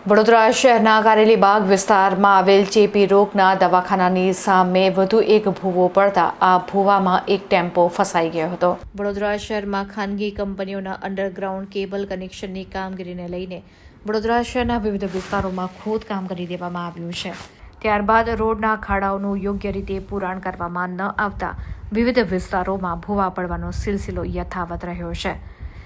વડોદરા શહેરના કારેલીબાગ વિસ્તારમાં આવેલ ચેપી રોગના દવાખાનાની સામે વધુ એક ભૂવો પડતા આ ભૂવામાં એક ટેમ્પો ફસાઈ ગયો હતો। વડોદરા શહેરમાં ખાનગી કંપનીઓના અંડરગ્રાઉન્ડ કેબલ કનેક્શનની કામગીરીને લઈને વડોદરા શહેરના વિવિધ વિસ્તારોમાં ખોદકામ કરી દેવામાં આવ્યું છે। ત્યારબાદ રોડના ખાડાઓનું યોગ્ય રીતે પુરાણ કરવામાં ન આવતા વિવિધ વિસ્તારોમાં ભૂવા પડવાનો સિલસિલો યથાવત રહ્યો છે।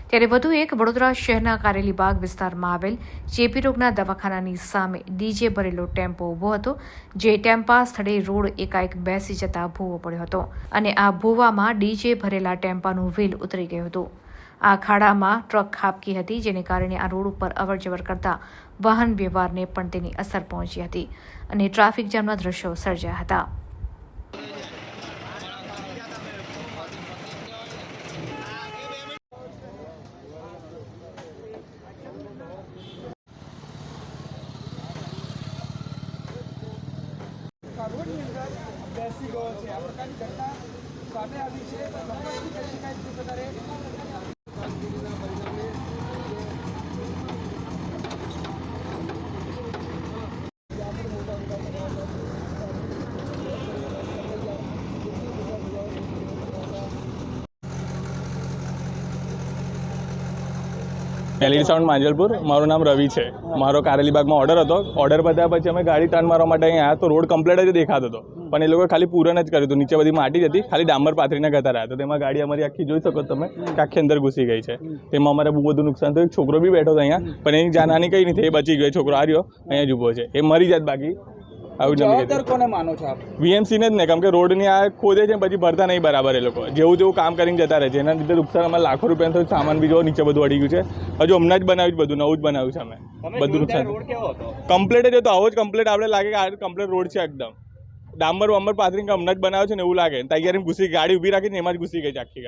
ત્યારે વધુ એક વડોદરા શહેરના કારેલીબાગ વિસ્તારમાં આવેલ ચેપી રોગના દવાખાનાની સામે ડીજે ભરેલો ટેમ્પો ઊભો હતો, જે ટેમ્પા સ્થળે રોડ એકાએક બેસી જતા ભૂવો પડ્યો હતો અને આ ભૂવામાં ડીજે ભરેલા ટેમ્પાનું વ્હીલ ઉતરી ગયું હતું। આ ખાડામાં ટ્રક ખાબકી હતી, જેને કારણે આ રોડ ઉપર અવરજવર કરતા વાહન વ્યવહારને પણ તેની અસર પહોંચી હતી અને ટ્રાફિક જામના દ્રશ્યો સર્જાયા હતા। રોડની અંદર બેસી ગયો છે। આ પ્રકારની ઘટના સામે આવી છે। નંબરની કહી શકાય તે પ્રકારે એલઈડી સાઉન્ડ માંજલપુર। મારું નામ રવિ છે। મારો કારેલીબાગમાં ઓર્ડર હતો। ઓર્ડર પત્યા પછી અમે ગાડી ટર્ન મારવા માટે અહીં આવ્યા તો રોડ કમ્પ્લીટ જ દેખાતો હતો, પણ એ લોકોએ ખાલી પૂરણ જ કર્યું હતું। નીચે બધી માટી જ હતી, ખાલી ડામર પાથરીને ગતા રહ્યા તો તેમાં ગાડી અમારી આખી જોઈ શકો તમે કે આખી અંદર ઘૂસી ગઈ છે। તેમાં અમારે બહુ બધું નુકસાન થયું। એક છોકરો બી બેઠો હતો અહીંયા, પણ એની જાનહાની કંઈ નથી, એ બચી ગયો। છોકરો આ રહ્યો અહીંયા જ ઊભો છે, એ મરી જાત બાકી આવું જવાબદાર કોને માનો છો આપ? વીએમસીને જ ને, કેમ કે રોડની આ ખોદે છે પછી ભરતા નહીં બરાબર। એ લોકો જેવું તેવું કામ કરીને જતા રહે છે, એના લીધે નુકસાન અમારે લાખો રૂપિયાનું થયું। સામાન બી જો નીચે બધું અડી ગયું છે। હજુ હમણાં જ બનાવ્યું, બધું નવું જ બનાવ્યું છે અમે, બધું નુકસાન કમ્પ્લીટ જ હતો। આવો જ કમ્પ્લીટ આપણે લાગે કે આ કમ્પ્લીટ રોડ છે એકદમ, ડામર વામર પાથરીને હમણાં જ બનાવ્યો છે ને એવું લાગે। તૈયારી ઘૂસી ગાડી ઊભી રાખીને એમાં જ ઘૂસી ગઈ છે આખી ગાડી।